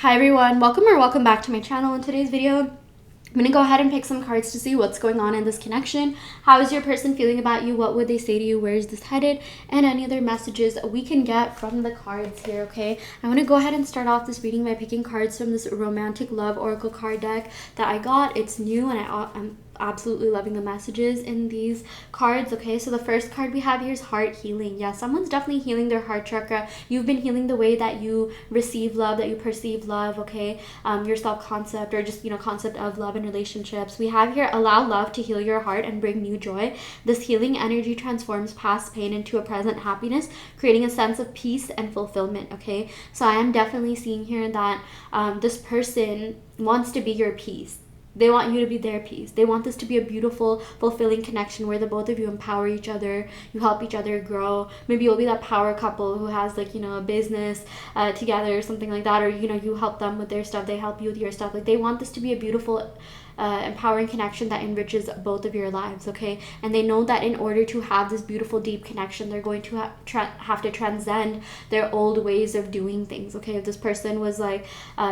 Hi everyone, welcome back to my channel. In today's video, I'm going to go ahead and pick some cards to see what's going on in this connection. How is your person feeling about you? What would they say to you? Where is this headed? And any other messages we can get from the cards here, okay? I want to go ahead and start off this reading by picking cards from this romantic love oracle card deck that I got. It's new and I'm absolutely loving the messages in these cards. Okay, so the first card we have here is heart healing. Yeah, someone's definitely healing their heart chakra. You've been healing the way that you receive love, that you perceive love. Okay, your self-concept, or just concept of love and relationships. We have here, allow love to heal your heart and bring new joy. This healing energy transforms past pain into a present happiness, creating a sense of peace and fulfillment. Okay, so I am definitely seeing here that this person wants to be your peace. They want you to be their peace. They want this to be a beautiful, fulfilling connection where the both of you empower each other, you help each other grow. Maybe you'll be that power couple who has a business together or something like that, or you help them with their stuff, they help you with your stuff. Like, they want this to be a beautiful empowering connection that enriches both of your lives. Okay, and they know that in order to have this beautiful, deep connection, they're going to have to transcend their old ways of doing things. Okay, if this person was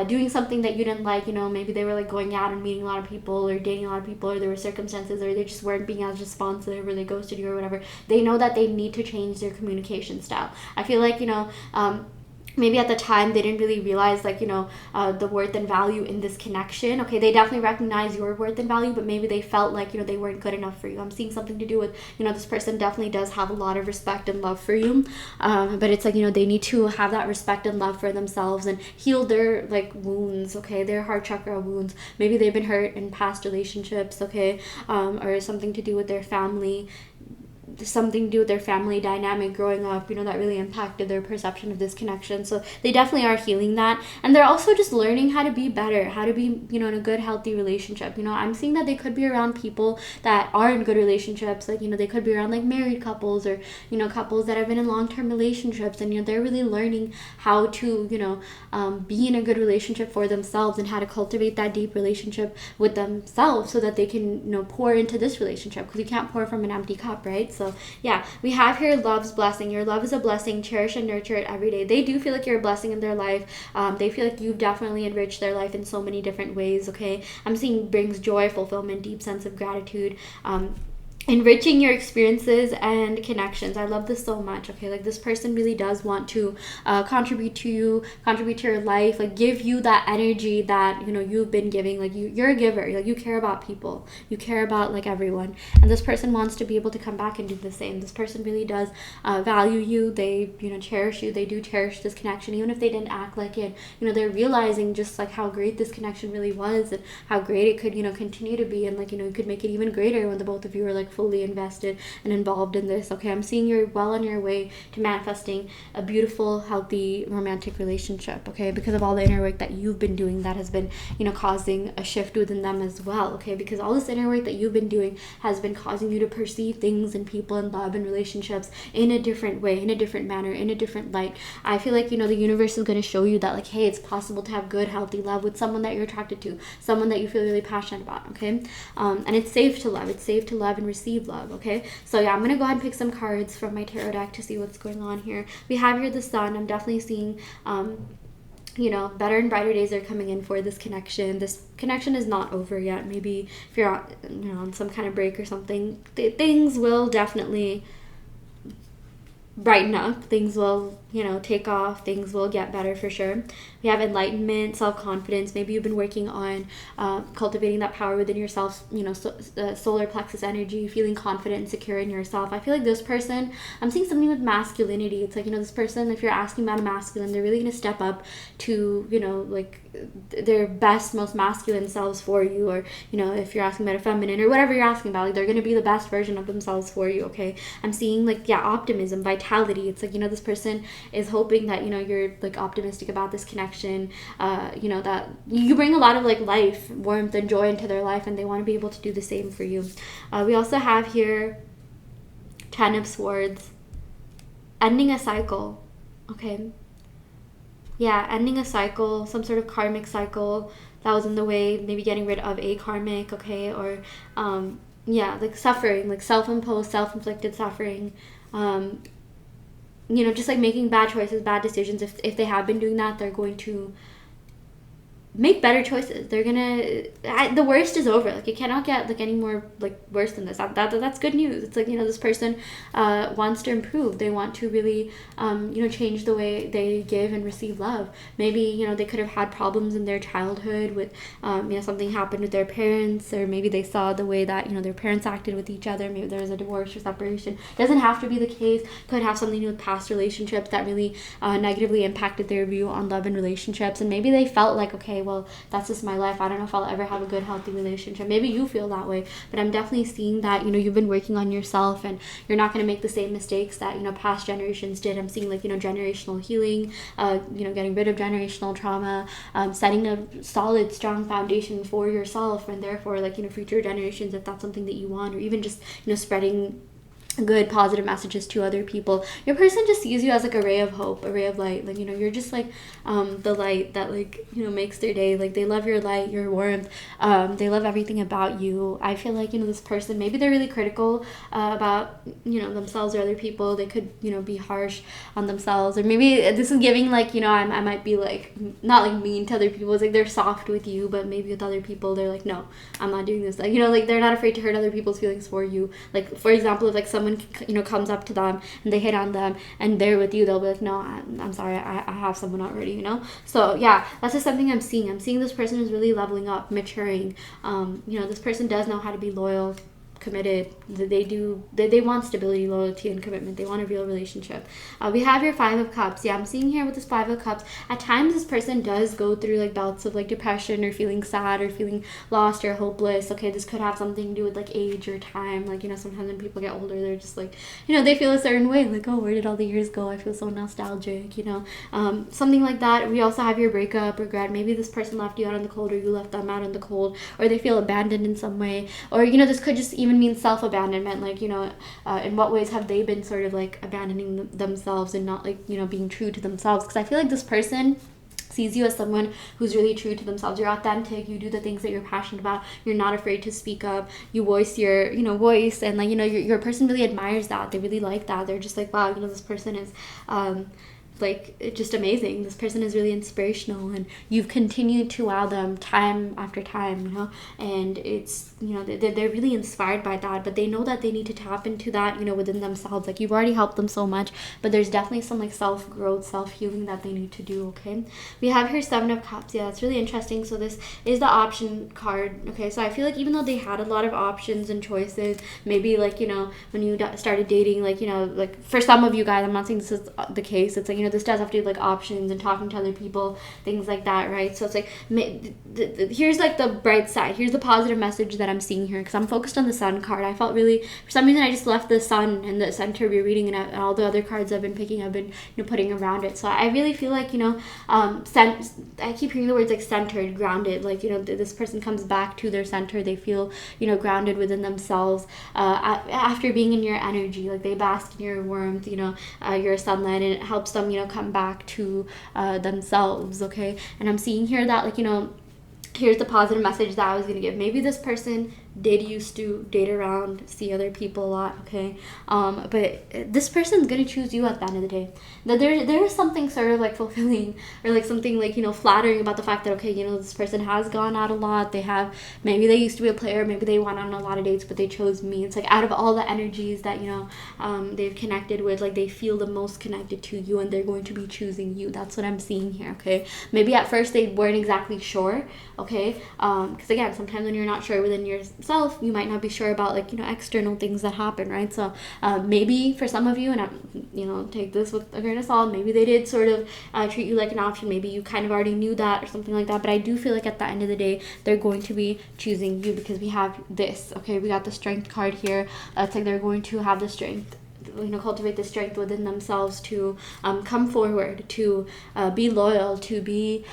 doing something that you didn't like, maybe they were going out and meeting a lot of people or dating a lot of people, or there were circumstances, or they just weren't being as responsive, or they ghosted you or whatever, they know that they need to change their communication style. I feel like maybe at the time they didn't really realize the worth and value in this connection. Okay, they definitely recognize your worth and value, but maybe they felt like they weren't good enough for you. I'm seeing something to do with this person definitely does have a lot of respect and love for you, but it's they need to have that respect and love for themselves and heal their wounds. Okay, their heart chakra wounds. Maybe they've been hurt in past relationships. Okay, or something to do with their family, something to do with their family dynamic growing up, that really impacted their perception of this connection. So they definitely are healing that, and they're also just learning how to be better, how to be in a good, healthy relationship. I'm seeing that they could be around people that are in good relationships, they could be around married couples, or couples that have been in long-term relationships, and they're really learning how to be in a good relationship for themselves, and how to cultivate that deep relationship with themselves so that they can pour into this relationship, because you can't pour from an empty cup, right? So yeah, we have here love's blessing. Your love is a blessing. Cherish and nurture it every day. They do feel like you're a blessing in their life. They feel like you've definitely enriched their life in so many different ways. Okay, I'm seeing brings joy, fulfillment, deep sense of gratitude, enriching your experiences and connections. I love this so much. Okay, this person really does want to contribute to you, contribute to your life, give you that energy that you've been giving. You're a giver. You care about people, you care about everyone, and this person wants to be able to come back and do the same. This person really does value you. They cherish you. They do cherish this connection, even if they didn't act like it. They're realizing just how great this connection really was, and how great it could continue to be, and you could make it even greater when the both of you are fully invested and involved in this. Okay, I'm seeing you're well on your way to manifesting a beautiful, healthy, romantic relationship. Okay, because of all the inner work that you've been doing that has been causing a shift within them as well. Okay, because all this inner work that you've been doing has been causing you to perceive things and people and love and relationships in a different way, in a different manner, in a different light. I feel like the universe is going to show you that hey, it's possible to have good, healthy love with someone that you're attracted to, someone that you feel really passionate about. Okay, and it's safe to love. It's safe to love and receive love. Okay, so yeah, I'm gonna go ahead and pick some cards from my tarot deck to see what's going on here. We have here the Sun. I'm definitely seeing better and brighter days are coming in for this connection. This connection is not over yet. Maybe if you're on some kind of break or something, things will definitely brighten up. Things will take off. Things will get better for sure. We have enlightenment, self-confidence. Maybe you've been working on cultivating that power within yourself, solar plexus energy, feeling confident and secure in yourself. I feel like this person, I'm seeing something with masculinity. It's this person, if you're asking about a masculine, they're really going to step up to their best, most masculine selves for you. Or if you're asking about a feminine or whatever you're asking about, they're going to be the best version of themselves for you. Okay, I'm seeing optimism, vitality. It's this person is hoping that you're optimistic about this connection, that you bring a lot of life, warmth, and joy into their life, and they want to be able to do the same for you. We also have here 10 of Swords, ending a cycle. Okay, yeah, ending a cycle, some sort of karmic cycle that was in the way, maybe getting rid of a karmic. Okay, or suffering, self-imposed, self-inflicted suffering. Just making bad choices, bad decisions. If they have been doing that, they're going to make better choices. They're gonna the worst is over. Like, it cannot get like any more like worse than this. That's good news. It's like, you know, this person wants to improve. They want to really you know, change the way they give and receive love. Maybe, you know, they could have had problems in their childhood with you know, something happened with their parents, or maybe they saw the way that, you know, their parents acted with each other. Maybe there was a divorce or separation. Doesn't have to be the case. Could have something to do with past relationships that really negatively impacted their view on love and relationships. And maybe they felt like, okay, well, that's just my life. I don't know if I'll ever have a good, healthy relationship. Maybe you feel that way, but I'm definitely seeing that, you know, you've been working on yourself and you're not going to make the same mistakes that, you know, past generations did. I'm seeing like, you know, generational healing, you know, getting rid of generational trauma, setting a solid, strong foundation for yourself, and therefore, like, you know, future generations, if that's something that you want, or even just, you know, spreading good positive messages to other people. Your person just sees you as like a ray of hope, a ray of light. Like, you know, you're just like the light that, like, you know, makes their day. Like, they love your light, your warmth. They love everything about you. I feel like, you know, this person, maybe they're really critical about, you know, themselves or other people. They could, you know, be harsh on themselves, or maybe this is giving like, you know, I might be like not like mean to other people. It's like they're soft with you, but maybe with other people they're like, no, I'm not doing this. Like, you know, like, they're not afraid to hurt other people's feelings for you. Like, for example, if like someone, you know, comes up to them and they hit on them and they're with you, they'll be like, no, I'm sorry, I have someone already, you know. So yeah, that's just something I'm seeing this person is really leveling up, maturing. You know, this person does know how to be loyal, committed. They want stability, loyalty, and commitment. They want a real relationship. We have your 5 of Cups. Yeah, I'm seeing here with this 5 of Cups, at times this person does go through like bouts of like depression, or feeling sad, or feeling lost or hopeless. Okay, this could have something to do with like age or time. Like, you know, sometimes when people get older, they're just like, you know, they feel a certain way, like, oh, where did all the years go? I feel so nostalgic, you know. Something like that. We also have your breakup, regret. Maybe this person left you out in the cold, or you left them out in the cold, or they feel abandoned in some way. Or, you know, this could just even mean self-abandonment. Like, you know, in what ways have they been sort of like abandoning themselves and not, like, you know, being true to themselves? Because I feel like this person sees you as someone who's really true to themselves. You're authentic, you do the things that you're passionate about, you're not afraid to speak up, you voice your, you know, voice, and like, you know, your person really admires that. They really like that. They're just like, wow, you know, this person is like, just amazing. This person is really inspirational, and you've continued to wow them time after time, you know. And it's, you know, they're really inspired by that, but they know that they need to tap into that, you know, within themselves. Like, you've already helped them so much, but there's definitely some like self-growth, self-healing that they need to do. Okay, we have here 7 of Cups. Yeah, it's really interesting. So this is the option card. Okay, so I feel like even though they had a lot of options and choices, maybe like, you know, when you started dating, like, you know, like for some of you guys, I'm not saying this is the case, it's like, you know, this does have to do with like options and talking to other people, things like that, right? So it's like, here's like the bright side, here's the positive message that I'm seeing here, because I'm focused on the Sun card. I felt really, for some reason, I just left the Sun in the center of your reading, and all the other cards I've been picking, I've been, you know, putting around it. So I really feel like, you know, I keep hearing the words like centered, grounded. Like, you know, this person comes back to their center. They feel, you know, grounded within themselves after being in your energy. Like, they bask in your warmth, you know, your sunlight, and it helps them, you know, come back to themselves. Okay, and I'm seeing here that, like, you know, here's the positive message that I was going to give. Maybe this person did used to date around, see other people a lot, okay? But this person's going to choose you at the end of the day. That there is something sort of like fulfilling, or like something like, you know, flattering about the fact that, okay, you know, this person has gone out a lot. Maybe they used to be a player, maybe they went on a lot of dates, but they chose me. It's like, out of all the energies that, you know, they've connected with, like, they feel the most connected to you, and they're going to be choosing you. That's what I'm seeing here, okay? Maybe at first they weren't exactly sure, okay? Because again, sometimes when you're not sure within yourself, you might not be sure about, like, you know, external things that happen, right? So maybe for some of you, and you know, take this with a grain of salt, maybe they did sort of treat you like an option. Maybe you kind of already knew that, or something like that. But I do feel like at the end of the day, they're going to be choosing you, because we have this, okay? We got the Strength card here. It's like they're going to have the strength, you know, cultivate the strength within themselves to come forward, to be loyal, to be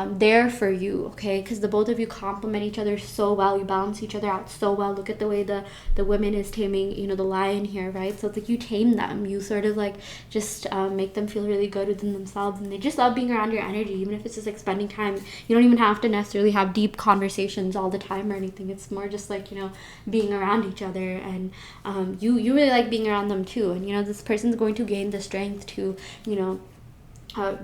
there for you, okay? Because the both of you complement each other so well. You balance each other out so well. Look at the way the woman is taming, you know, the lion here, right? So it's like you tame them. You sort of like just make them feel really good within themselves, and they just love being around your energy, even if it's just like spending time. You don't even have to necessarily have deep conversations all the time or anything. It's more just like, you know, being around each other, and you really like being around them too. And, you know, this person's going to gain the strength to, you know,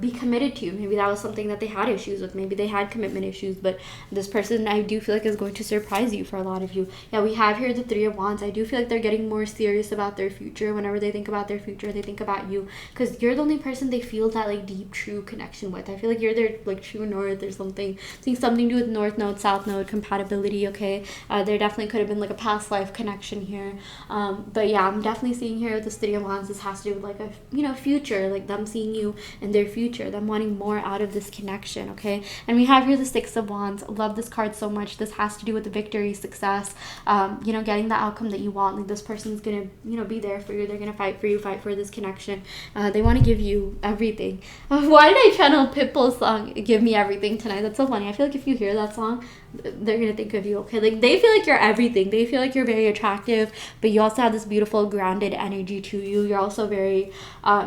be committed to. Maybe that was something that they had issues with. Maybe they had commitment issues, but this person, I do feel like, is going to surprise you for a lot of you. Yeah, we have here the Three of Wands. I do feel like they're getting more serious about their future. Whenever they think about their future, they think about you, because you're the only person they feel that like deep, true connection with. I feel like you're their like true north or something. Something to do with north node, south node compatibility. Okay, there definitely could have been like a past life connection here. But yeah, I'm definitely seeing here with this Three of Wands, this has to do with like a future, like them seeing you and their future, them wanting more out of this connection. Okay, and we have here the Six of Wands. Love this card so much. This has to do with the victory, success, getting the outcome that you want. Like this person's gonna be there for you. They're gonna fight for you, fight for this connection. They want to give you everything. Why did I channel Pitbull's song Give Me Everything tonight? That's so funny. I feel like if you hear that song, they're gonna think of you. Okay, like they feel like you're everything. They feel like you're very attractive, but you also have this beautiful grounded energy to you. You're also very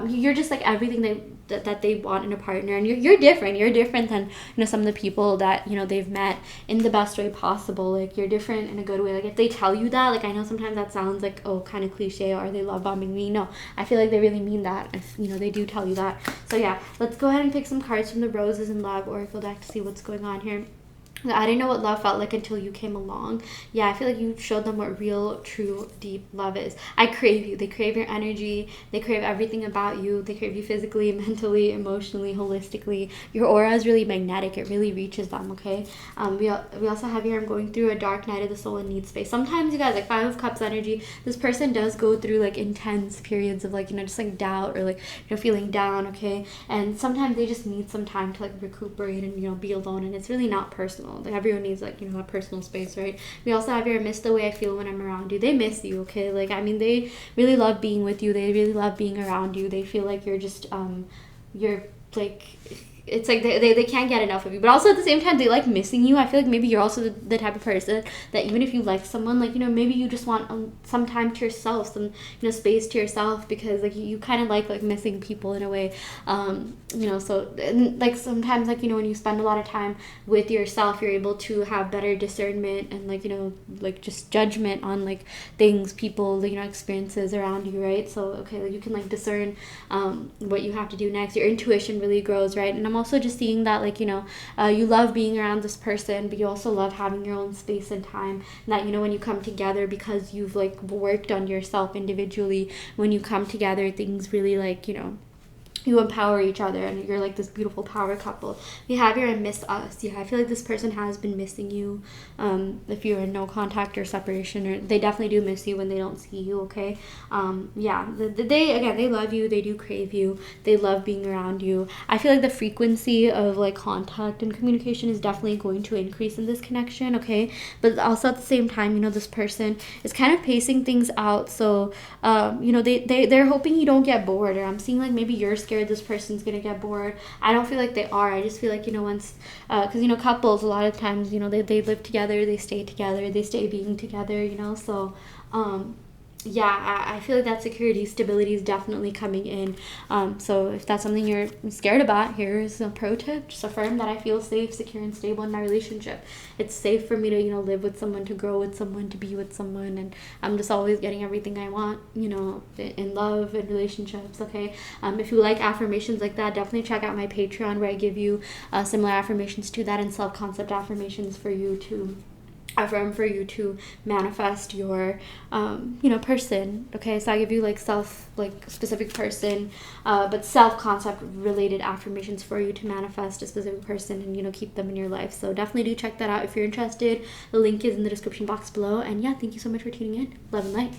you're just like everything that they want in a partner, and you're different than some of the people that they've met in the best way possible. Like you're different in a good way. Like if they tell you that, like I know sometimes that sounds like, oh, kind of cliche, or they love bombing me. No, I feel like they really mean that if they do tell you that. So yeah, let's go ahead and pick some cards from the Roses in Love Oracle deck to see what's going on here. I didn't know what love felt like until you came along. Yeah, I feel like you showed them what real, true, deep love is. I crave you. They crave your energy. They crave everything about you. They crave you physically, mentally, emotionally, holistically. Your aura is really magnetic. It really reaches them, okay? We also have here, I'm going through a dark night of the soul and need space. Sometimes, you guys, like Five of Cups energy, this person does go through like intense periods of like, just like doubt or like, feeling down, okay? And sometimes they just need some time to like recuperate and, be alone. And it's really not personal. Like everyone needs like a personal space, right? We also have here, miss the way I feel when I'm around you. They miss you, okay? Like I mean, they really love being with you. They really love being around you. They feel like you're just you're like, it's like they can't get enough of you, but also at the same time they like missing you. I feel like maybe you're also the type of person that even if you like someone, like maybe you just want some time to yourself, some space to yourself, because like you kind of like missing people in a way. So and, like sometimes like when you spend a lot of time with yourself, you're able to have better discernment and like just judgment on like things, people, experiences around you, right? So okay, like you can like discern what you have to do next. Your intuition really grows, right? And I'm also just seeing that like you love being around this person, but you also love having your own space and time, and that when you come together, because you've like worked on yourself individually, when you come together, things really like you empower each other, and you're like this beautiful power couple. We have here, I miss us. Yeah, I feel like this person has been missing you. If you're in no contact or separation, or they definitely do miss you when they don't see you, okay? Yeah, they love you. They do crave you. They love being around you. I feel like the frequency of like contact and communication is definitely going to increase in this connection, okay? But also at the same time, this person is kind of pacing things out. So, they're hoping you don't get bored, or I'm seeing like maybe you're scared this person's gonna get bored. I don't feel like they are. I just feel like once because couples a lot of times they live together, they stay together, they stay being together, so yeah, I feel like that security, stability is definitely coming in. So if that's something you're scared about, here's a pro tip. Just affirm that I feel safe, secure, and stable in my relationship. It's safe for me to, live with someone, to grow with someone, to be with someone, and I'm just always getting everything I want, in love and relationships, okay? If you like affirmations like that, definitely check out my Patreon, where I give you similar affirmations to that, and self-concept affirmations for you to affirm, for you to manifest your person, okay? So I give you like specific person, but self-concept related affirmations for you to manifest a specific person and keep them in your life. So definitely do check that out if you're interested. The link is in the description box below. And yeah, thank you so much for tuning in. Love and light.